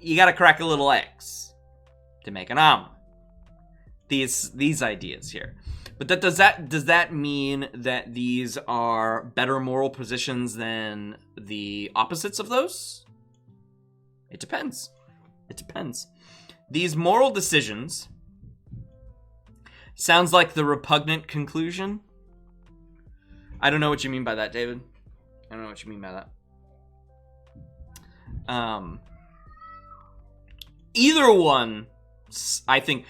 You gotta crack a little eggs to make an omelet. these ideas here. But does that mean that these are better moral positions than the opposites of those? It depends. It depends. These moral decisions sounds like the repugnant conclusion. I don't know what you mean by that, David. I don't know what you mean by that. Either one, I think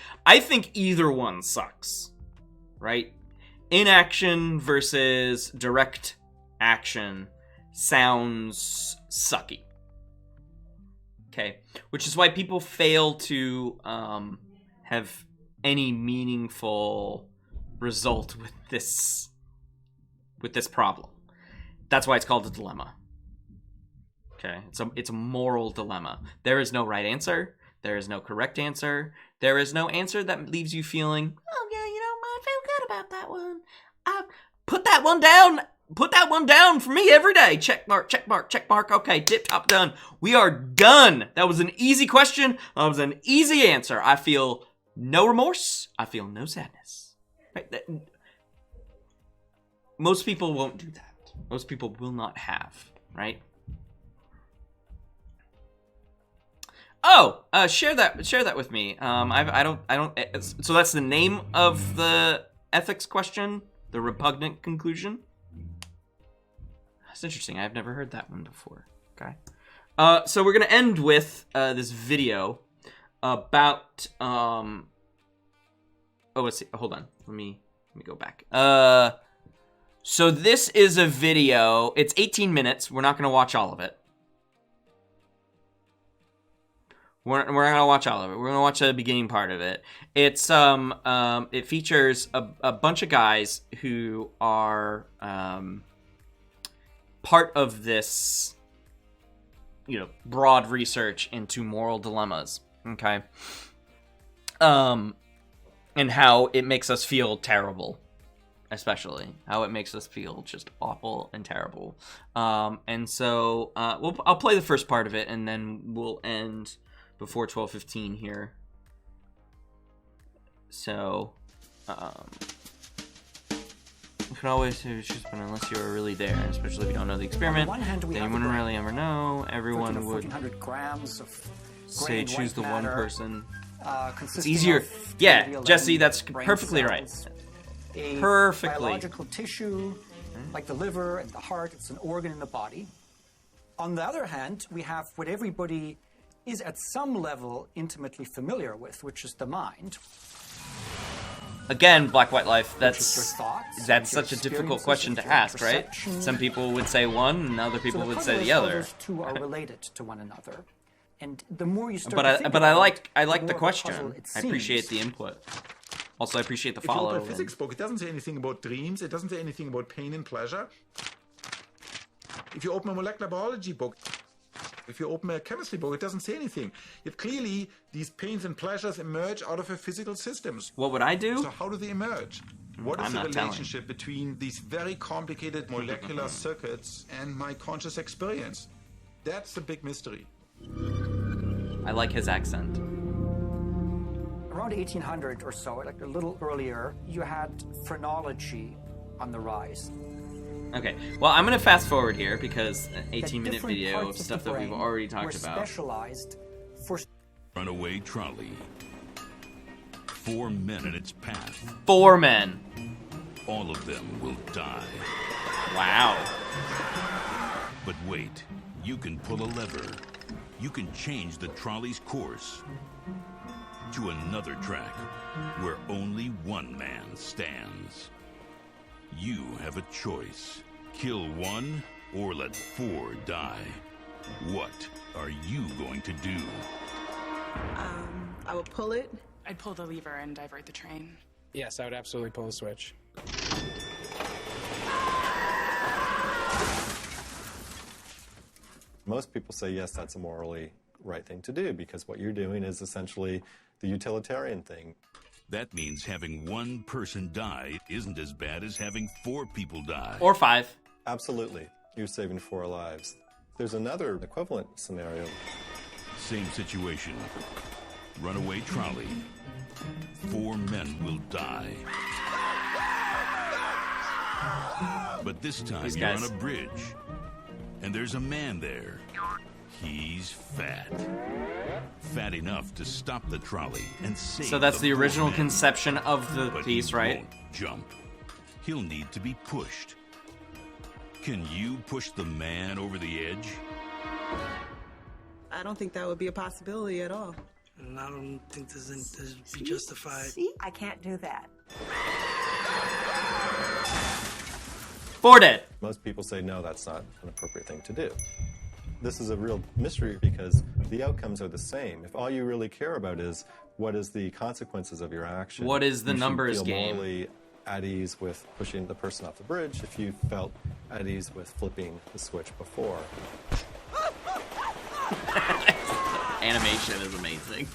either one sucks, right? Inaction versus direct action sounds sucky. Okay, which is why people fail to have any meaningful result with this problem. That's why it's called a dilemma. Okay, it's a moral dilemma. There is no right answer. There is no correct answer. There is no answer that leaves you feeling, oh yeah, I feel good about that one. Put that one down. Put that one down for me every day. Check mark, check mark, check mark. Okay, tip top done. We are done. That was an easy question. That was an easy answer. I feel no remorse. I feel no sadness. Right? Most people won't do that. Most people will not have, right? Oh, share that with me. I don't. So that's the name of the ethics question, the repugnant conclusion. That's interesting. I've never heard that one before. Okay. So we're gonna end with this video about. Oh, let's see. Hold on. Let me go back. So this is a video. It's 18 minutes. We're not gonna watch all of it. We're not gonna watch all of it. We're gonna watch the beginning part of it. It's it features a bunch of guys who are part of this, broad research into moral dilemmas. Okay, and how it makes us feel terrible, especially how it makes us feel just awful and terrible. And so I'll play the first part of it, and then we'll end before 12:15 here. So, you can always choose one unless you're really there, especially if you don't know the experiment. Then you wouldn't really ever know. Everyone would say choose the one person. It's easier. Yeah, Jesse, that's perfectly right. Perfectly. Biological tissue, like the liver and the heart, it's an organ in the body. On the other hand, we have what everybody is at some level intimately familiar with, which is the mind. Again, Black White Life, that's such a your difficult question to ask, right? Some people would say one, and other people would say the other. Those two are related to one another. And the more you start but I like the question. I appreciate the input. Also, I appreciate the follow. If you open a physics book, it doesn't say anything about dreams. It doesn't say anything about pain and pleasure. If you open a molecular biology book, if you open a chemistry book, it doesn't say anything. Yet clearly, these pains and pleasures emerge out of a physical systems. What would I do? So how do they emerge? What is the relationship between these very complicated molecular circuits and my conscious experience? That's the big mystery. I like his accent. Around 1800 or so, like a little earlier, you had phrenology on the rise. Okay, well, I'm going to fast forward here because an 18-minute video of stuff that we've already talked about. Specialized for runaway trolley. 4 men in its path. 4 men. All of them will die. Wow. But wait, you can pull a lever. You can change the trolley's course to another track where only one man stands. You have a choice. Kill 1 or let 4 die. What are you going to do? I would pull it. I'd pull the lever and divert the train. Yes, I would absolutely pull the switch. Most people say, yes, that's a morally right thing to do because what you're doing is essentially the utilitarian thing. That means having 1 person die isn't as bad as having 4 people die. Or 5. Absolutely. You're saving 4 lives. There's another equivalent scenario. Same situation. runaway trolley. 4 men will die. But this time These you're guys. on a bridge, and there's a man there. He's fat. Fat enough to stop the trolley and save So that's the four original men. conception of the But piece, he right? won't jump. He'll need to be pushed. Can you push the man over the edge? I don't think that would be a possibility at all. And I don't think this be justified. See? I can't do that. 4 dead. Most people say, no, that's not an appropriate thing to do. This is a real mystery because the outcomes are the same. If all you really care about is what is the consequences of your action, What is the you should numbers feel game? morally at ease with pushing the person off the bridge if you felt at ease with flipping the switch before. Animation is amazing.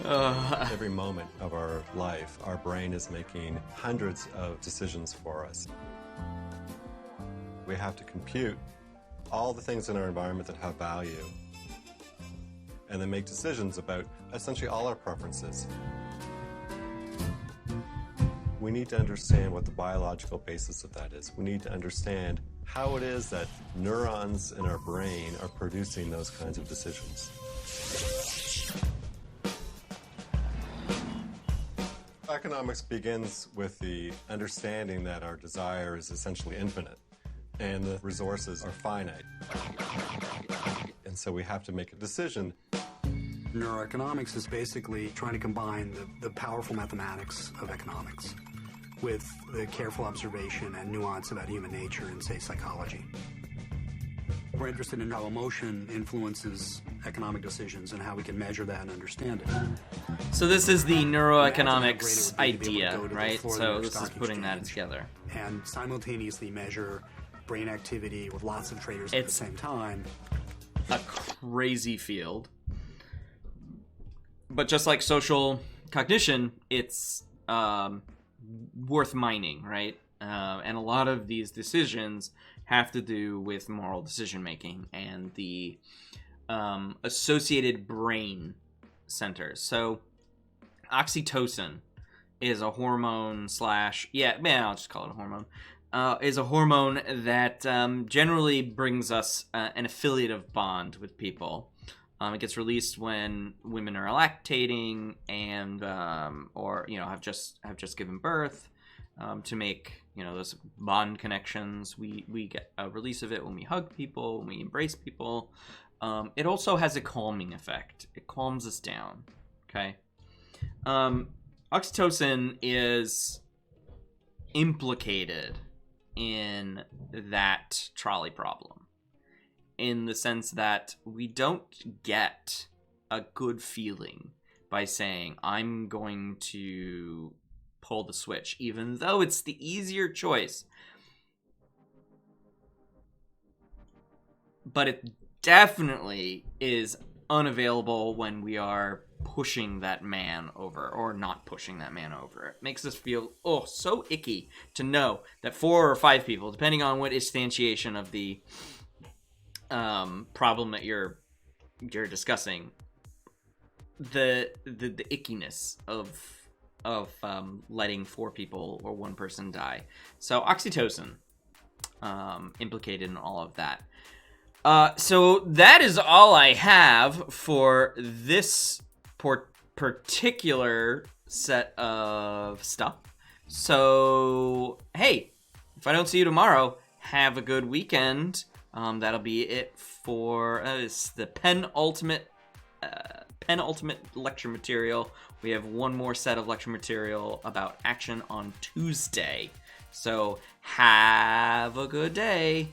Every moment of our life, our brain is making hundreds of decisions for us. We have to compute all the things in our environment that have value and then make decisions about essentially all our preferences. We need to understand what the biological basis of that is. We need to understand how it is that neurons in our brain are producing those kinds of decisions. Economics begins with the understanding that our desire is essentially infinite and the resources are finite. And so we have to make a decision. Neuroeconomics is basically trying to combine the powerful mathematics of economics with the careful observation and nuance about human nature in, say, psychology. We're interested in how emotion influences economic decisions and how we can measure that and understand it. So this is the neuroeconomics Imagine how great it would be to be able to idea, go to the right? floor of the So New York this is Stock putting that Exchange together. and simultaneously measure brain activity with lots of traders at the It's same time. a crazy field. But just like social cognition, it's worth mining, right? And a lot of these decisions have to do with moral decision making and the associated brain centers. So oxytocin is a hormone slash, I'll just call it a hormone, is a hormone that generally brings us an affiliative bond with people. It gets released when women are lactating and or have just given birth to make those bond connections. We get a release of it when we hug people, when we embrace people. It also has a calming effect. It calms us down. Okay. Oxytocin is implicated in that trolley problem, in the sense that we don't get a good feeling by saying, I'm going to pull the switch, even though it's the easier choice. But it definitely is unavailable when we are pushing that man over or not pushing that man over. It makes us feel so icky to know that 4 or 5 people, depending on what instantiation of the problem that you're discussing, the ickiness of letting 4 people or 1 person die. So oxytocin implicated in all of that. So that is all I have for this particular set of stuff. So, hey, if I don't see you tomorrow, have a good weekend. That'll be it for it's the penultimate lecture material. We have one more set of lecture material about action on Tuesday. So have a good day.